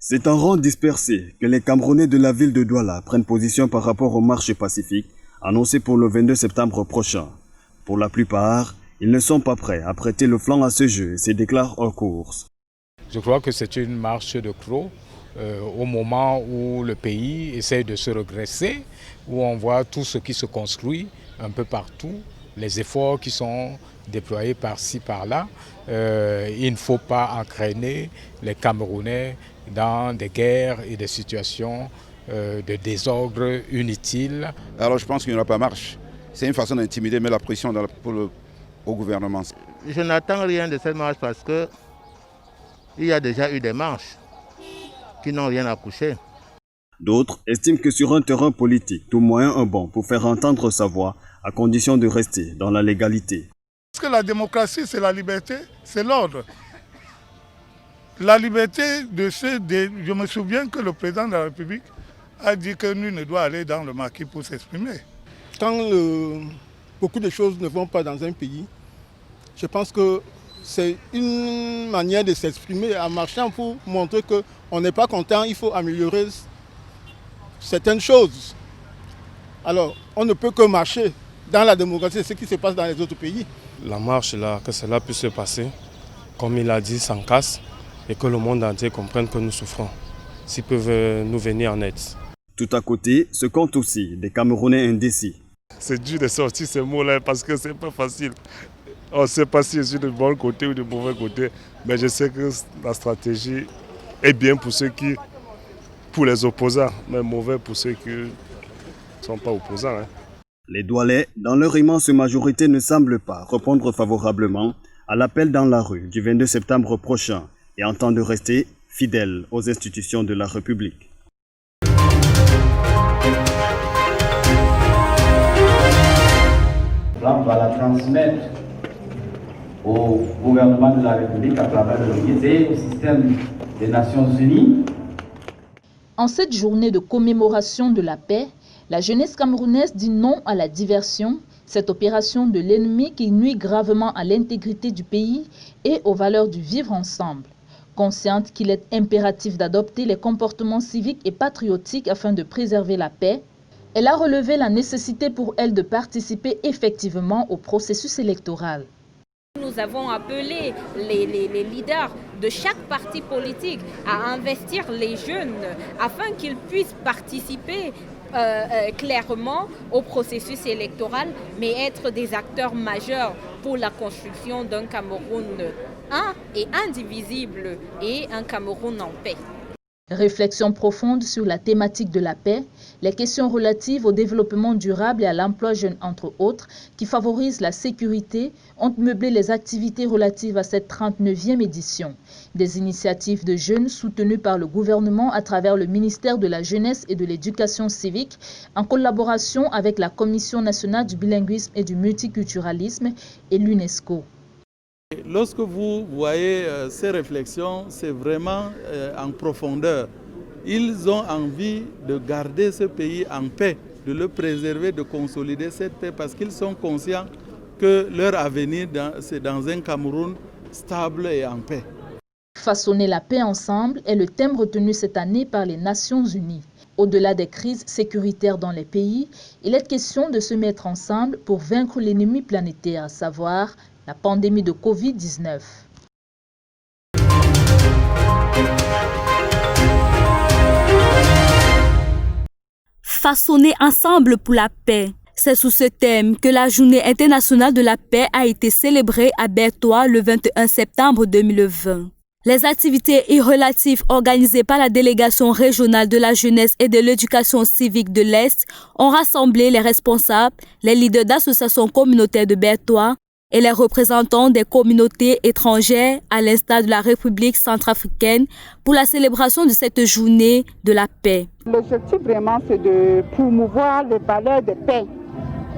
C'est en rang dispersé que les Camerounais de la ville de Douala prennent position par rapport au marché pacifique annoncé pour le 22 septembre prochain. Pour la plupart, ils ne sont pas prêts à prêter le flanc à ce jeu et se déclarent hors course. Je crois que c'est une marche de crocs au moment où le pays essaie de se redresser, où on voit tout ce qui se construit un peu partout, les efforts qui sont déployés par-ci, par-là. Il ne faut pas entraîner les Camerounais dans des guerres et des situations de désordre inutiles. Alors je pense qu'il n'y aura pas marche. C'est une façon d'intimider, mettre la pression au gouvernement. Je n'attends rien de cette marche parce qu'il y a déjà eu des marches qui n'ont rien accouché. D'autres estiment que sur un terrain politique, tout moyen est bon pour faire entendre sa voix, à condition de rester dans la légalité. Parce que la démocratie, c'est la liberté, c'est l'ordre. La liberté je me souviens que le président de la République a dit que nul ne doit aller dans le maquis pour s'exprimer. Quand beaucoup de choses ne vont pas dans un pays, je pense que c'est une manière de s'exprimer en marchant pour montrer qu'on n'est pas content, il faut améliorer certaines choses. Alors, on ne peut que marcher dans la démocratie, ce qui se passe dans les autres pays. La marche, là, que cela puisse se passer, comme il a dit, sans casse, et que le monde entier comprenne que nous souffrons, s'ils peuvent nous venir en aide. Tout à côté, se comptent aussi des Camerounais indécis. C'est dur de sortir ces mots-là parce que c'est pas facile. On ne sait pas si je suis du bon côté ou du mauvais côté, mais je sais que la stratégie est bien pour les opposants, mais mauvais pour ceux qui ne sont pas opposants. Les Doualais, dans leur immense majorité, ne semblent pas répondre favorablement à l'appel dans la rue du 22 septembre prochain et entendent rester fidèles aux institutions de la République. On va la transmettre au gouvernement de la République à travers l'ONU et au système des Nations Unies. En cette journée de commémoration de la paix, la jeunesse camerounaise dit non à la diversion, cette opération de l'ennemi qui nuit gravement à l'intégrité du pays et aux valeurs du vivre ensemble. Consciente qu'il est impératif d'adopter les comportements civiques et patriotiques afin de préserver la paix, elle a relevé la nécessité pour elle de participer effectivement au processus électoral. Nous avons appelé les leaders de chaque parti politique à investir les jeunes afin qu'ils puissent participer clairement au processus électoral, mais être des acteurs majeurs pour la construction d'un Cameroun un et indivisible et un Cameroun en paix. Réflexion profonde sur la thématique de la paix, les questions relatives au développement durable et à l'emploi jeune entre autres, qui favorisent la sécurité, ont meublé les activités relatives à cette 39e édition. Des initiatives de jeunes soutenues par le gouvernement à travers le ministère de la Jeunesse et de l'Éducation civique, en collaboration avec la Commission nationale du bilinguisme et du multiculturalisme et l'UNESCO. Lorsque vous voyez ces réflexions, c'est vraiment en profondeur. Ils ont envie de garder ce pays en paix, de le préserver, de consolider cette paix parce qu'ils sont conscients que leur avenir, c'est dans un Cameroun stable et en paix. Façonner la paix ensemble est le thème retenu cette année par les Nations Unies. Au-delà des crises sécuritaires dans les pays, il est question de se mettre ensemble pour vaincre l'ennemi planétaire, à savoir la pandémie de Covid-19. Façonner ensemble pour la paix. C'est sous ce thème que la Journée internationale de la paix a été célébrée à Bertoua le 21 septembre 2020. Les activités relatives organisées par la délégation régionale de la jeunesse et de l'éducation civique de l'Est ont rassemblé les responsables, les leaders d'associations communautaires de Bertoua et les représentants des communautés étrangères à l'instar de la République centrafricaine pour la célébration de cette journée de la paix. L'objectif vraiment c'est de promouvoir les valeurs de paix,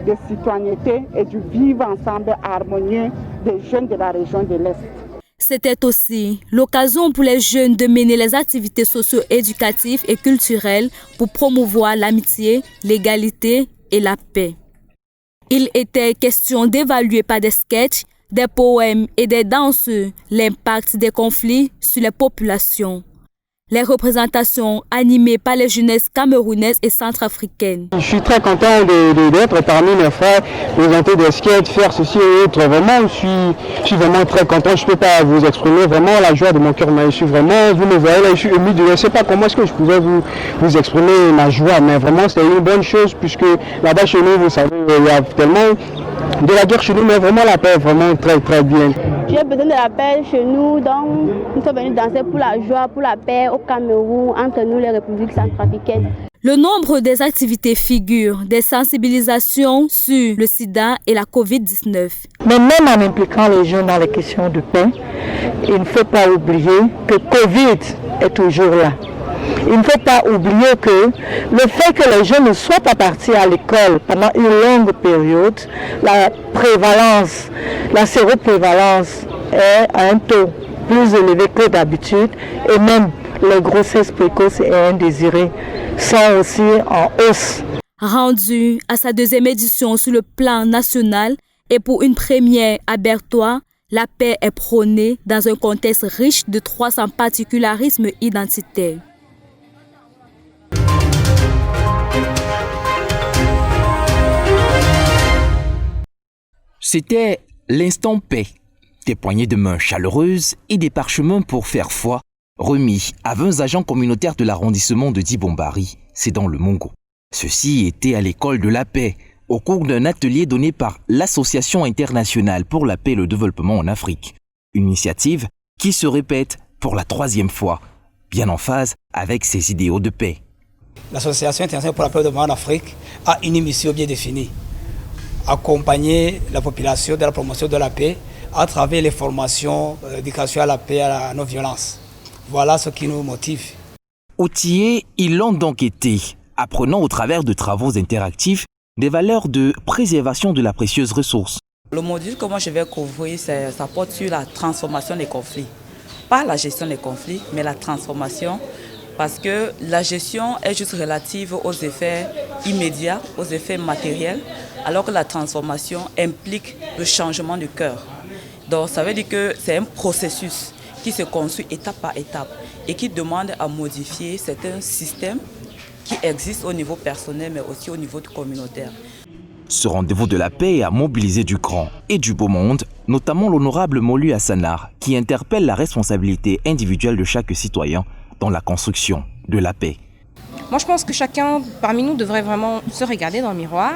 de citoyenneté et du vivre ensemble harmonieux des jeunes de la région de l'Est. C'était aussi l'occasion pour les jeunes de mener les activités socio-éducatives et culturelles pour promouvoir l'amitié, l'égalité et la paix. Il était question d'évaluer par des sketchs, des poèmes et des danses l'impact des conflits sur les populations. Les représentations animées par les jeunesses camerounaises et centrafricaines. Je suis très content d'être parmi mes frères, présenter des skates, faire ceci et autre. Vraiment, je suis vraiment très content. Je ne peux pas vous exprimer vraiment la joie de mon cœur. Mais je suis vraiment, vous me voyez là, je suis ému. Je ne sais pas comment est-ce que je pouvais vous exprimer ma joie. Mais vraiment, c'est une bonne chose puisque là-bas chez nous, vous savez, il y a tellement de la guerre chez nous, mais vraiment la paix, vraiment très très bien. J'ai besoin de la paix chez nous, donc nous sommes venus danser pour la joie, pour la paix au Cameroun, entre nous les républiques centrafricaines. Le nombre des activités figure des sensibilisations sur le sida et la Covid-19. Mais même en impliquant les jeunes dans les questions de paix, il ne faut pas oublier que Covid est toujours là. Il ne faut pas oublier que le fait que les jeunes ne soient pas partis à l'école pendant une longue période, la prévalence, la séroprévalence est à un taux plus élevé que d'habitude et même les grossesses précoces et indésirées sont aussi en hausse. Rendu à sa deuxième édition sur le plan national et pour une première à Bertois, la paix est prônée dans un contexte riche de 300 particularismes identitaires. C'était l'instant paix, des poignées de main chaleureuses et des parchemins pour faire foi, remis à 20 agents communautaires de l'arrondissement de Dibombari, c'est dans le Mongo. Ceux-ci étaient à l'école de la paix, au cours d'un atelier donné par l'Association internationale pour la paix et le développement en Afrique. Une initiative qui se répète pour la 3e fois, bien en phase avec ses idéaux de paix. L'Association internationale pour la paix et le développement en Afrique a une mission bien définie. Accompagner la population de la promotion de la paix à travers les formations d'éducation à la paix et à la non-violence. Voilà ce qui nous motive. Outillés, ils l'ont donc été, apprenant au travers de travaux interactifs des valeurs de préservation de la précieuse ressource. Le module que moi je vais couvrir, ça porte sur la transformation des conflits. Pas la gestion des conflits, mais la transformation. Parce que la gestion est juste relative aux effets immédiats, aux effets matériels, alors que la transformation implique le changement du cœur. Donc ça veut dire que c'est un processus qui se construit étape par étape et qui demande à modifier certains systèmes qui existent au niveau personnel mais aussi au niveau communautaire. Ce rendez-vous de la paix a mobilisé du grand et du beau monde, notamment l'honorable Molu Hassanar, qui interpelle la responsabilité individuelle de chaque citoyen dans la construction de la paix. Moi, je pense que chacun parmi nous devrait vraiment se regarder dans le miroir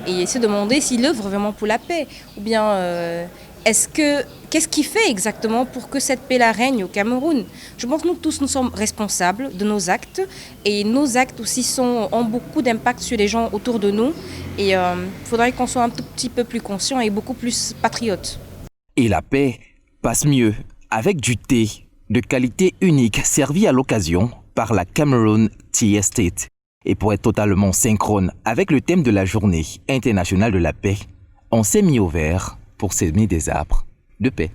et se demander s'il œuvre vraiment pour la paix. Ou bien, qu'est-ce qu'il fait exactement pour que cette paix-là règne au Cameroun? Je pense que nous tous, nous sommes responsables de nos actes. Et nos actes aussi ont beaucoup d'impact sur les gens autour de nous. Et il faudrait qu'on soit un tout petit peu plus conscient et beaucoup plus patriote. Et la paix passe mieux avec du thé de qualité unique servi à l'occasion par la Cameroon Tea Estate. Et pour être totalement synchrone avec le thème de la journée internationale de la paix, on s'est mis au vert pour s'aimer des arbres de paix.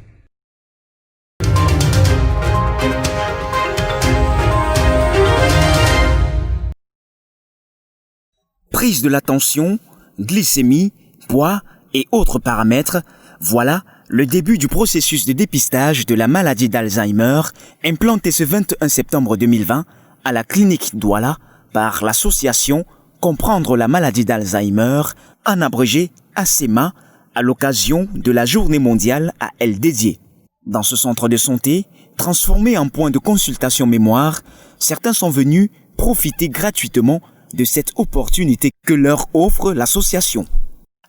Prise de la tension, glycémie, poids et autres paramètres, voilà le début du processus de dépistage de la maladie d'Alzheimer implanté ce 21 septembre 2020 à la clinique Douala par l'association Comprendre la maladie d'Alzheimer, en abrégé ACEMA, à l'occasion de la journée mondiale à elle dédiée. Dans ce centre de santé, transformé en point de consultation mémoire, certains sont venus profiter gratuitement de cette opportunité que leur offre l'association.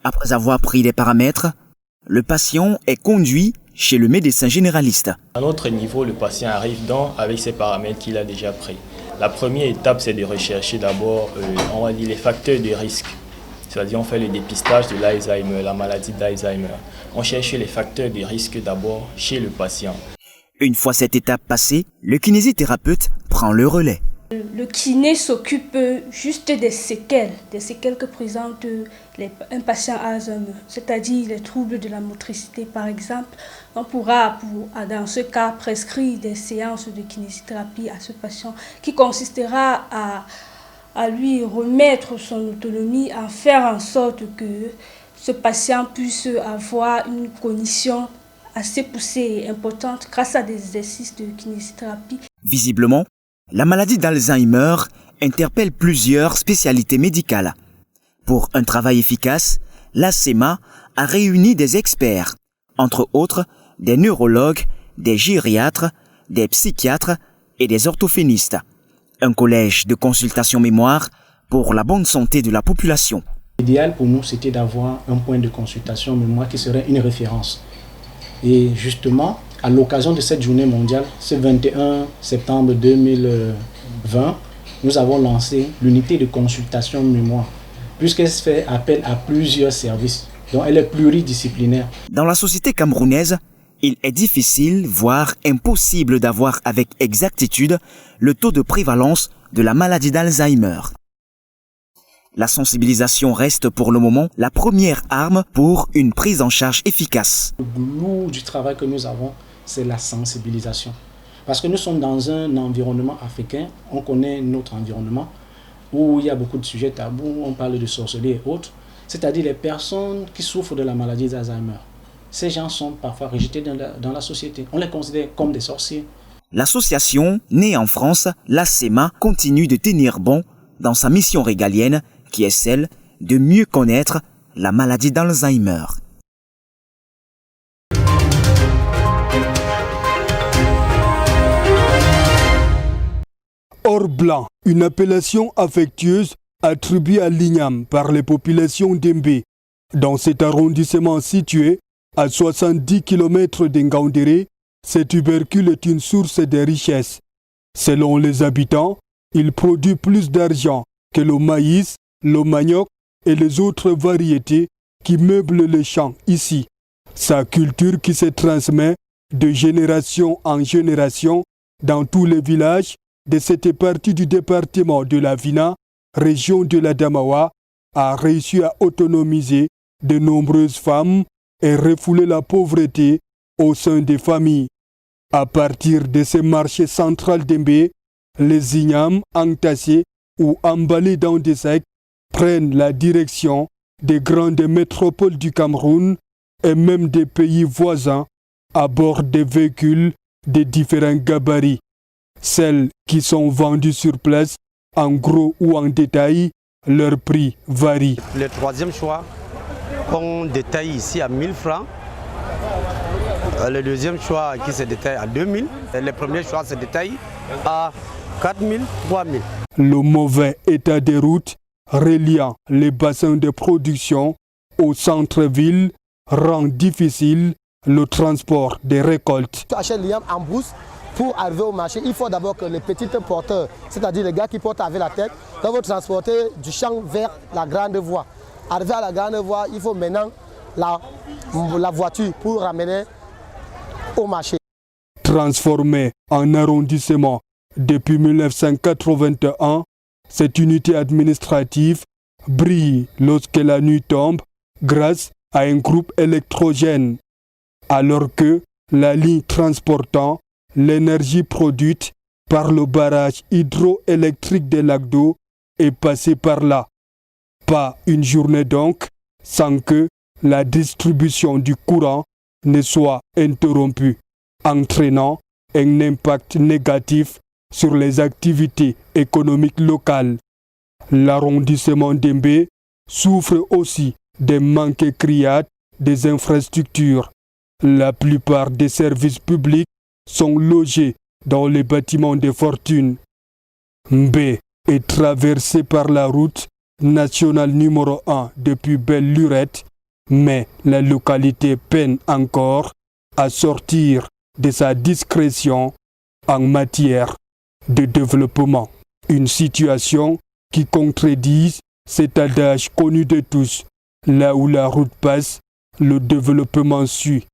Après avoir pris les paramètres, le patient est conduit chez le médecin généraliste. À notre niveau, le patient arrive donc avec ses paramètres qu'il a déjà pris. La première étape, c'est de rechercher d'abord les facteurs de risque. C'est-à-dire on fait le dépistage de l'Alzheimer, la maladie d'Alzheimer. On cherche les facteurs de risque d'abord chez le patient. Une fois cette étape passée, le kinésithérapeute prend le relais. Le kiné s'occupe juste des séquelles que présente un patient Alzheimer, c'est-à-dire les troubles de la motricité par exemple. On pourra dans ce cas prescrire des séances de kinésithérapie à ce patient qui consistera à lui remettre son autonomie, à faire en sorte que ce patient puisse avoir une cognition assez poussée et importante grâce à des exercices de kinésithérapie. Visiblement, La maladie d'Alzheimer interpelle plusieurs spécialités médicales. Pour un travail efficace, la CEMA a réuni des experts, entre autres des neurologues, des gériatres, des psychiatres et des orthophonistes. Un collège de consultation mémoire pour la bonne santé de la population. L'idéal pour nous, c'était d'avoir un point de consultation mémoire qui serait une référence. Et justement, à l'occasion de cette journée mondiale, ce 21 septembre 2020, nous avons lancé l'unité de consultation mémoire, puisqu'elle fait appel à plusieurs services, donc elle est pluridisciplinaire. Dans la société camerounaise, il est difficile, voire impossible d'avoir avec exactitude le taux de prévalence de la maladie d'Alzheimer. La sensibilisation reste pour le moment la première arme pour une prise en charge efficace. Le boulot du travail que nous avons, c'est la sensibilisation. Parce que nous sommes dans un environnement africain, on connaît notre environnement, où il y a beaucoup de sujets tabous, on parle de sorcellerie et autres, c'est-à-dire les personnes qui souffrent de la maladie d'Alzheimer. Ces gens sont parfois rejetés dans la société. On les considère comme des sorciers. L'association, née en France, la CEMA, continue de tenir bon dans sa mission régalienne, qui est celle de mieux connaître la maladie d'Alzheimer. Or blanc, une appellation affectueuse attribuée à l'Ignam par les populations d'Embé. Dans cet arrondissement situé à 70 km d'Ngaoundéré, ce tubercule est une source de richesse. Selon les habitants, il produit plus d'argent que le maïs, le manioc et les autres variétés qui meublent les champs ici. Sa culture qui se transmet de génération en génération dans tous les villages de cette partie du département de la Vina, région de la Damawa, a réussi à autonomiser de nombreuses femmes et refouler la pauvreté au sein des familles. À partir de ce marché central d'Embé, les ignames entassés ou emballés dans des sacs prennent la direction des grandes métropoles du Cameroun et même des pays voisins à bord des véhicules de différents gabarits. Celles qui sont vendues sur place, en gros ou en détail, leur prix varie. Le troisième choix, on détaille ici à 1000 francs. Le deuxième choix qui se détaille à 2000. Le premier choix se détaille à 4000, 3000. Le mauvais état des routes reliant les bassins de production au centre-ville rend difficile le transport des récoltes. Tu achètes l'IAM en brousse. Pour arriver au marché, il faut d'abord que les petits porteurs, c'est-à-dire les gars qui portent avec la tête, doivent transporter du champ vers la grande voie. Arrivé à la grande voie, il faut maintenant la voiture pour ramener au marché. Transformée en arrondissement depuis 1981, cette unité administrative brille lorsque la nuit tombe grâce à un groupe électrogène, alors que la ligne transportant l'énergie produite par le barrage hydroélectrique des lacs d'eau est passée par là. Pas une journée donc sans que la distribution du courant ne soit interrompue, entraînant un impact négatif sur les activités économiques locales. L'arrondissement d'Embé souffre aussi des manques criards des infrastructures. La plupart des services publics sont logés dans les bâtiments de fortune. Mbé est traversé par la route nationale numéro 1 depuis Belle-Lurette, mais la localité peine encore à sortir de sa discrétion en matière de développement. Une situation qui contredit cet adage connu de tous: là où la route passe, le développement suit.